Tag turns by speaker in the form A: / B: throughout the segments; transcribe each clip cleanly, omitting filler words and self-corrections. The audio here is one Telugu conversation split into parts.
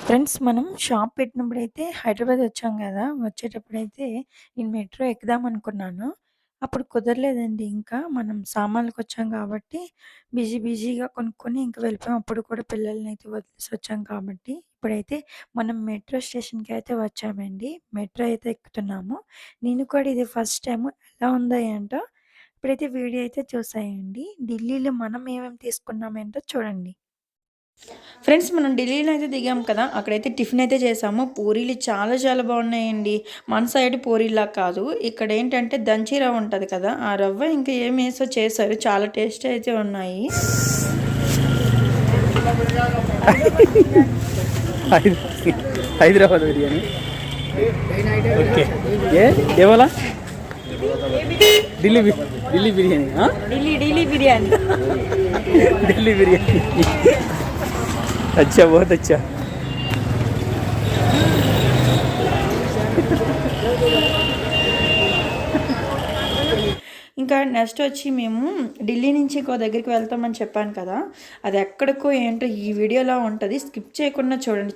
A: ఫ్రెండ్స్ మనం షాప్ పెట్టినప్పుడైతే హైదరాబాద్ వచ్చాం గదా! వచ్చేటప్పుడైతే నేను మెట్రో ఎక్కుదాం అనుకున్నాను. అప్పుడు కుదరలేదండి ఇంకా. మనం సామాన్లకొచ్చాం కాబట్టి బిజీగా కొనుక్కొని ఇంక వెళ్ళిపోయాం. అప్పుడు కూడా పిల్లలనైతే వదిలేసొచ్చాం కాబట్టి. ఇప్పుడైతే మనం మెట్రో స్టేషన్‌కి అయితే వచ్చామండి. మెట్రో అయితే ఎక్కుతున్నాము. నేను కూడా ఇది ఫస్ట్ టైము. ఎలా ఉందో ఏంటో ఇప్పుడైతే వీడియో అయితే చూసేయండి. ఢిల్లీలో మనం ఏమేమి తీసుకున్నామేంటో చూడండి. ఫ్రెండ్స్ మనం ఢిల్లీలో అయితే దిగాం కదా! అక్కడైతే టిఫిన్ అయితే చేసాము. పూరీలు చాలా బాగున్నాయండి. మన సైడ్ పూరీలా కాదు. ఇక్కడ ఏంటంటే దంచి రవ్వ ఉంటది కదా! ఆ రవ్వ ఇంకా ఏమేసో చేశారు. చాలా టేస్టీ అయితే ఉన్నాయి.
B: హైదరాబాద్ బిర్యానీ ఓకే ఏ वाला दिल्ली दिल्ली बिरयानी हाँ
A: ఢిల్లీ బిర్యానీ.
B: दिल्ली बिरयानी अच्छा बहुत अच्छा
A: ఇంకా నెక్స్ట్ వచ్చి మేము ఢిల్లీ నుంచి ఇంకో దగ్గరికి వెళ్తామని చెప్పాను కదా! అది ఎక్కడికో ఏంటో ఈ వీడియోలో ఉంటది. స్కిప్ చేయకుండా చూడండి.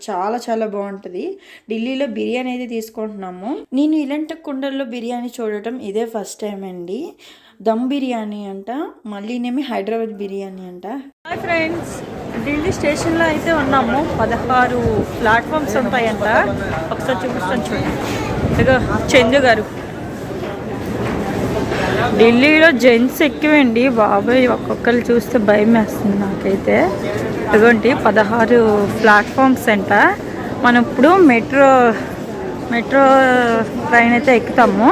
A: చాలా బావుంటది. ఢిల్లీలో బిర్యానీ అయితే తీసుకుంటున్నాము. నేను ఇలాంటి కుండల్లో బిర్యానీ చూడటం ఇదే ఫస్ట్ టైం అండి. దమ్ బిర్యానీ అంట. మళ్ళీనేమి హైదరాబాద్ బిర్యానీ అంట. హాయ్ ఫ్రెండ్స్, ఢిల్లీ స్టేషన్లో అయితే ఉన్నాము. 16 ప్లాట్ఫామ్స్ ఉంటాయంట. ఒకసారి చూపిస్తాను చూడండి. ఇదిగో చందు గారు. ఢిల్లీలో జెంట్స్ ఎక్కువండి బాబాయ్, ఒక్కొక్కరు చూస్తే భయం వేస్తుంది నాకైతే. ఇదిగోండి 16 ప్లాట్ఫామ్స్ అంట. మనం ఇప్పుడు మెట్రో ట్రైన్ అయితే ఎక్కుతాము.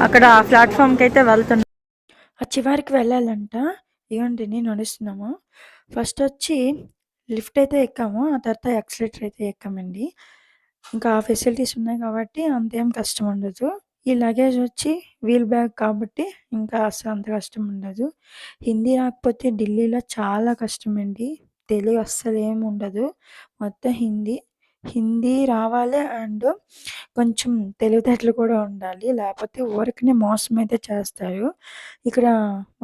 A: అక్కడ ఆ ప్లాట్ఫామ్కి అయితే వెళ్తున్నాం. ఆ చివరికి వెళ్ళాలంట. ఇవ్వండి నడుస్తున్నాము. ఫస్ట్ వచ్చి లిఫ్ట్ అయితే ఎక్కాము. ఆ తర్వాత యాక్సిలేటర్ అయితే ఎక్కామండి. ఇంకా ఆ ఫెసిలిటీస్ ఉన్నాయి కాబట్టి అంతేం కష్టం ఉండదు. ఈ లగేజ్ వచ్చి వీల్ బ్యాగ్ కాబట్టి ఇంకా అసలు అంత కష్టం ఉండదు. హిందీ రాకపోతే ఢిల్లీలో చాలా కష్టమండి. తెలుగు అస్సలు ఏమి ఉండదు. మొత్తం హిందీ. హిందీ రావాలి అండ్ కొంచెం తెలివితేటలు కూడా ఉండాలి. లేకపోతే ఊరికనే మోసం అయితే చేస్తారు. ఇక్కడ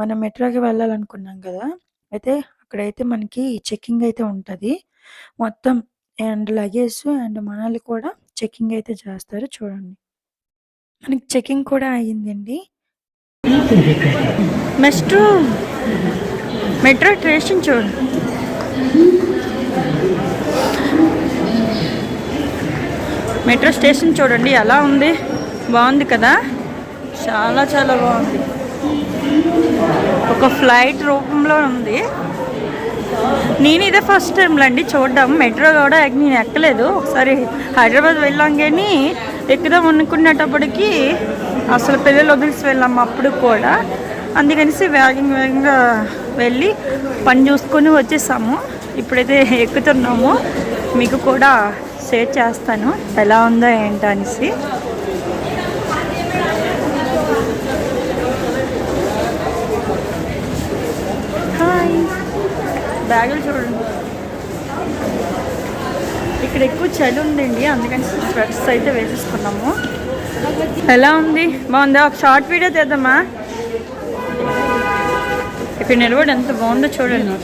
A: మనం మెట్రోకి వెళ్ళాలనుకున్నాం కదా! అయితే అక్కడైతే మనకి చెకింగ్ అయితే ఉంటది. మొత్తం అండ్ లగేజ్ అండ్ మనల్ని కూడా చెకింగ్ అయితే చేస్తారు చూడండి. మనకి చెకింగ్ కూడా అయ్యిందండి. మెట్రో మెట్రో స్టేషన్ చూడండి. మెట్రో స్టేషన్ చూడండి ఎలా ఉంది. బాగుంది కదా, చాలా బాగుంది. ఒక ఫ్లైట్ రూపంలో ఉంది. నేను ఇదే ఫస్ట్ టైంలో అండి చూడడం. మెట్రో కూడా నేను ఎక్కలేదు. ఒకసారి హైదరాబాద్ వెళ్ళాం కానీ ఎక్కుదాం అనుకునేటప్పటికి అసలు పిల్లలు వదిలిసి వెళ్ళాము అప్పుడు కూడా. అందుకనేసి వేగంగా వెళ్ళి పని చూసుకొని వచ్చేసాము. ఇప్పుడైతే ఎక్కుతున్నాము. మీకు కూడా షేర్ చేస్తాను ఎలా ఉందో ఏంటో అనేసి. హాయ్, బ్యాగులు చూడండి. ఇక్కడ ఎక్కువ చలి ఉందండి, అందుకని స్వెట్స్ అయితే వేసేసుకున్నాము. ఎలా ఉంది, బాగుందా? ఒక షార్ట్ వీడియో తీద్దామా? ఇక్కడ నిలబడి ఎంత బాగుందో చూడండి.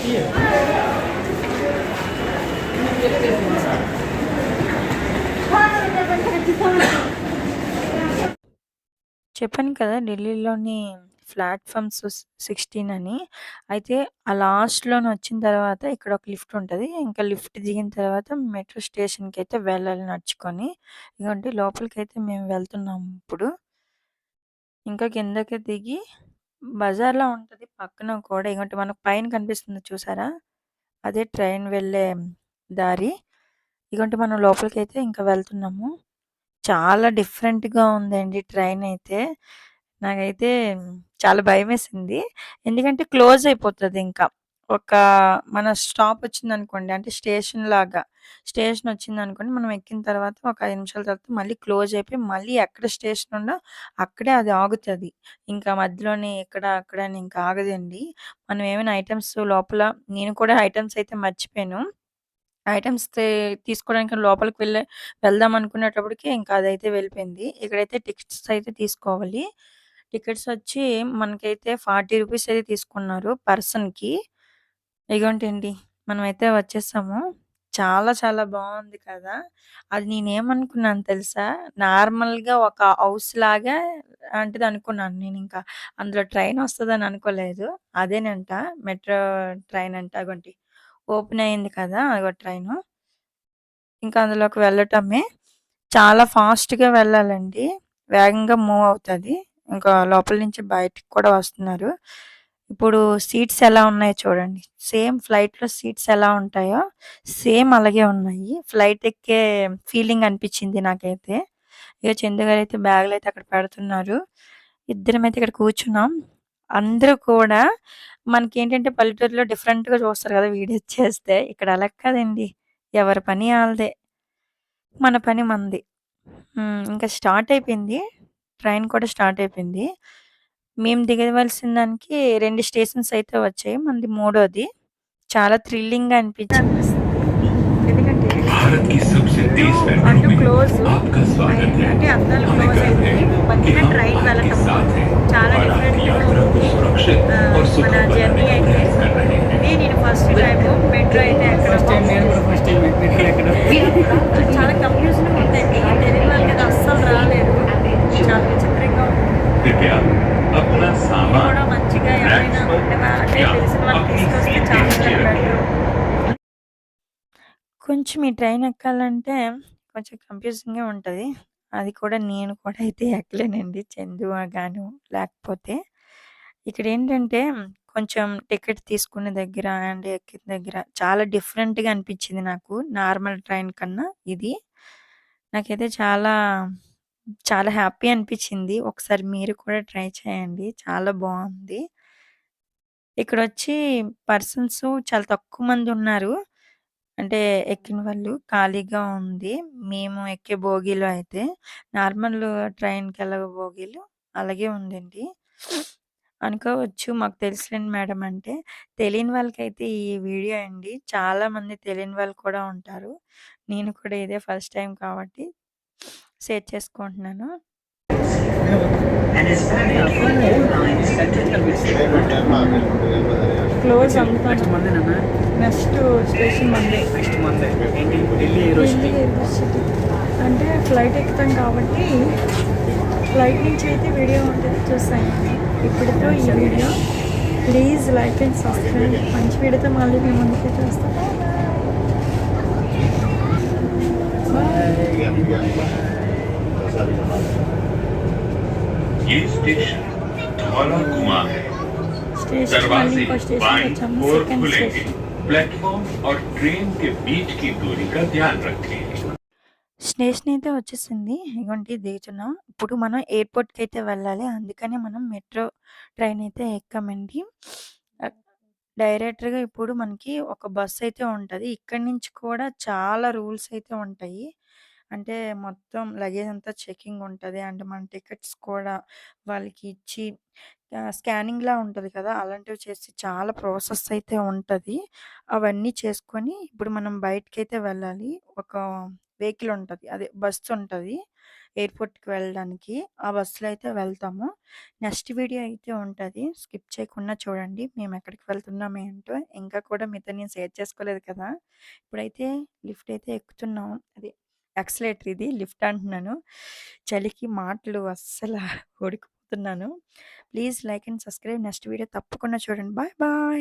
A: చెప్పాను కదా ఢిల్లీలోని ప్లాట్ఫామ్స్ 16 అని. అయితే ఆ లాస్ట్‌లోని వచ్చిన తర్వాత ఇక్కడ ఒక లిఫ్ట్ ఉంటది. ఇంకా లిఫ్ట్ దిగిన తర్వాత మెట్రో స్టేషన్‌కి అయితే వెళ్ళాలి నడుచుకొని. ఇదిగోండి లోపలికైతే మేము వెళ్తున్నాము ఇప్పుడు. ఇంకా కిందకి దిగి బజార్‌లా ఉంటది పక్కన కూడా. ఇగోండి మనకు పైన కనిపిస్తుంది చూసారా? అదే ట్రైన్ వెళ్ళే దారి. ఇగోండి మనం లోపలికైతే ఇంకా వెళ్తున్నాము. చాలా డిఫరెంట్‌గా ఉందండి ట్రైన్ అయితే. నాకైతే చాలా భయమేసింది. ఎందుకంటే క్లోజ్ అయిపోతదింక. ఒక మన స్టాప్ వచ్చిందనుకోండి, అంటే స్టేషన్ వచ్చిందనుకోండి, మనం ఎక్కిన తర్వాత ఒక 5 నిమిషాల తర్వాత మళ్ళీ క్లోజ్ అయిపోయి, మళ్ళీ ఎక్కడ స్టేషన్ ఉందో అక్కడే అది ఆగుతది. ఇంకా మధ్యలోనే ఇక్కడ, అక్కడ అని ఇంకా ఆగదండి. మనం ఏమైనా ఐటెమ్స్ లోపల, నేను కూడా ఐటెమ్స్ అయితే మర్చిపోయాను. ఐటెమ్స్ తీసుకోవడానికి లోపలికి వెళ్దాం అనుకునేటప్పటికి ఇంకా అదైతే వెళ్ళిపోయింది. ఇక్కడైతే టికెట్స్ అయితే తీసుకోవాలి. టికెట్స్ వచ్చి మనకైతే 40 రూపీస్ అయితే తీసుకున్నారు పర్సన్‌కి. ఇగోంటండి మనమైతే వచ్చేసాము. చాలా చాలా బావుంది కదా! అది నేనేమనుకున్నాను తెలుసా? నార్మల్‌గా ఒక హౌస్‌లాగా లాంటిదనుకున్నాను నేనింకా. అందులో ట్రైనొస్తదని అనుకోలేదు. అదేనంట మెట్రో ట్రైనంట. అగోండి ఓపెన్ అయింది కదా! అగో ట్రైను. ఇంకా అందులోకి వెళ్ళటమే. చాలా ఫాస్ట్‌గా వెళ్ళాలండి. వేగంగా మూవ్ అవుతది. ఇంకా లోపల నుంచి బయటికి కూడా వస్తున్నారు. ఇప్పుడు సీట్స్ ఎలా ఉన్నాయో చూడండి. సేమ్ ఫ్లైట్‌లో సీట్స్ ఎలా ఉంటాయో సేమ్ అలాగే ఉన్నాయి. ఫ్లైట్ ఎక్కే ఫీలింగ్ అనిపించింది నాకైతే. ఇగ చందు గారైతే బ్యాగులయితే అక్కడ పెడుతున్నారు. ఇద్దరమైతే ఇక్కడ కూర్చున్నాం. అందరూ కూడా మనకేంటంటే పల్లెటూరులో డిఫరెంట్‌గా చూస్తారు కదా! వీడియోస్ చేస్తే. ఇక్కడ అలా కాదండి. ఎవరి పని ఆళ్ళదే. మన పని మనది. ఇంకా స్టార్ట్ అయిపోయింది. ట్రైన్ కూడా స్టార్ట్ అయిపోయింది. మేము దిగవలసిన దానికి 2 స్టేషన్స్ అయితే వచ్చాయి. మనది మూడోది. చాలా థ్రిల్లింగ్‌గా అనిపించింది. ఎందుకంటే
C: भारत की सबसे तेज मेट्रो
A: అటు
C: में
A: క్లోజు
C: आपका स्वागत है।
A: అంటే అద్దాలు
C: हमें
A: క్లోజ్
C: गर्व है
A: అయిపోయి
C: कि
A: మధ్యన
C: हम
A: ట్రైన్
C: आपके
A: వెళ్ళటము
C: साथ हैं
A: చాలా
C: और आपकी
A: డిఫరెంట్‌గా
C: यात्रा को
A: ఉంది.
C: सुरक्षित और
A: మన
C: सुखद बनाने
A: జర్నీ
C: का
A: అయితే
C: प्रयास कर रहे हैं।
A: ఇదే నేను ఫస్ట్ టైము మెట్రో అయితే
B: ఫస్ట్ టైం
A: ఎక్కడము.
B: నేను కూడా ఫస్ట్ టైం మెట్రో ఎక్కడం.
A: చాలా కన్‌ఫ్యూజన్‌గా ఉందండి. తెలియని వాళ్ళకైతే అస్సలు రాలేరు. చాలా విచిత్రంగా ఉంది.
C: कृपया अपना
A: మీరు
C: सामान
A: కూడా మంచిగా
C: रैक्स
A: ఎవరైనా
C: पर
A: ఉండగా అంటే
C: या
A: తెలిసిన వాళ్ళు
C: अपनी
A: తీసుకొస్తే
C: सीट के
A: చాలా
C: नीचे
A: చాలా
C: रखें।
A: బెటరు. కొంచెం ఈ ట్రైన్ ఎక్కాలంటే కొంచెం కన్‌ఫ్యూజింగ్‌గా ఉంటది. అది కూడా నేను కూడా అయితే ఎక్కలేనండి. చందు గాను లేకపోతే. ఇక్కడేంటంటే కొంచెం టికెట్ తీసుకునే దగ్గర అండ్ ఎక్కిన దగ్గర చాలా డిఫరెంట్‌గా అనిపించింది నాకు. నార్మల్ ట్రైన్ కన్నా ఇది. నాకైతే చాలా, చాలా హ్యాపీ అనిపించింది. ఒకసారి మీరు కూడా ట్రై చేయండి. చాలా బావుంది. ఇక్కడొచ్చి పర్సన్స్ చాలా తక్కువ మందున్నారు. అంటే ఎక్కిన వాళ్ళు ఖాళీగా ఉంది. మేము ఎక్కే బోగీలో అయితే నార్మల్ ట్రైన్‌కెలాగో బోగీలు అలాగే ఉందండి. అనుకోవచ్చు మాకు తెలుసులేండి మేడం అంటే, తెలియని వాళ్ళకైతే ఈ వీడియో అండి. చాలామంది తెలియని వాళ్ళు కూడా ఉంటారు. నేను కూడా ఇదే ఫస్ట్ టైమ్ కాబట్టి షేర్ చేసుకుంటున్నాను. క్లోజ్ అంతా
B: నెక్స్ట్ మందే నాన్న.
A: నెక్స్ట్ స్టేషన్ మందే.
B: నెక్స్ట్ మందే ఏంటి ఢిల్లీ యూనివర్సిటీ.
A: యూనివర్సిటీ. అంటే ఫ్లైట్ ఎక్కుతాం కాబట్టి ఫ్లైట్ నుంచి అయితే వీడియో ఉంటుంది చూసాను. ఇప్పటితో ఈ video please like and subscribe. మంచి వీడియోతో మళ్ళీ మేము ముందుకైతే వస్తాం.
C: ये स्टेशन धौला कुआं है।
A: స్టేషన్ మళ్ళీ
C: दरवाजे
A: ఇంకో స్టేషన్
C: बाईं
A: వచ్చాము.
C: ओर
A: సెకండ్
C: खुलेंगे।
A: స్టేషన్.
C: प्लेटफॉर्म और ट्रेन के बीच की दूरी का ध्यान रखें।
A: స్టేషన్ అయితే వచ్చేసింది. ఇగోండి దిగుతున్నాం. ఇప్పుడు మనం ఎయిర్‌పోర్ట్‌కైతే వెళ్ళాలి. అందుకని మనం మెట్రో ట్రైన్ అయితే ఎక్కామండి. ఆహ్, డైరెక్టర్‌గా ఇప్పుడు మనకి ఒక బస్ అయితే ఉంటది. ఇక్కడి నుంచి కూడా చాలా రూల్స్ అయితే ఉంటాయి. అంటే మొత్తం లగేజ్ అంతా చెకింగ్ ఉంటది. అండ్ మన టికెట్స్ కూడా వాళ్ళకి ఇచ్చి స్కానింగ్‌లా ఉంటది కదా! అలాంటివి చేసి చాలా ప్రాసెస్ అయితే ఉంటది. అవన్నీ చేసుకొని ఇప్పుడు మనం బయటికైతే వెళ్ళాలి. ఒక వెహికల్ ఉంటది. అదే బస్సు ఉంటది. ఎయిర్‌పోర్ట్‌కి వెళ్ళడానికి. ఆ బస్సులో అయితే వెళ్తాము. నెక్స్ట్ వీడియో అయితే ఉంటది. స్కిప్ చేయకుండా చూడండి. మేము ఎక్కడికి వెళ్తున్నాం ఏంటో. ఇంకా కూడా మీతో నేను షేర్ చేసుకోలేదు కదా! ఇప్పుడైతే లిఫ్ట్ అయితే ఎక్కుతున్నాం. అదే ఎక్సలేటర్ ఇది లిఫ్ట్ అంటున్నాను. చలికి మాటలు అస్సల వణికిపోతున్నాను. Please like and subscribe. Next video తప్పకుండా చూడండి. Bye bye.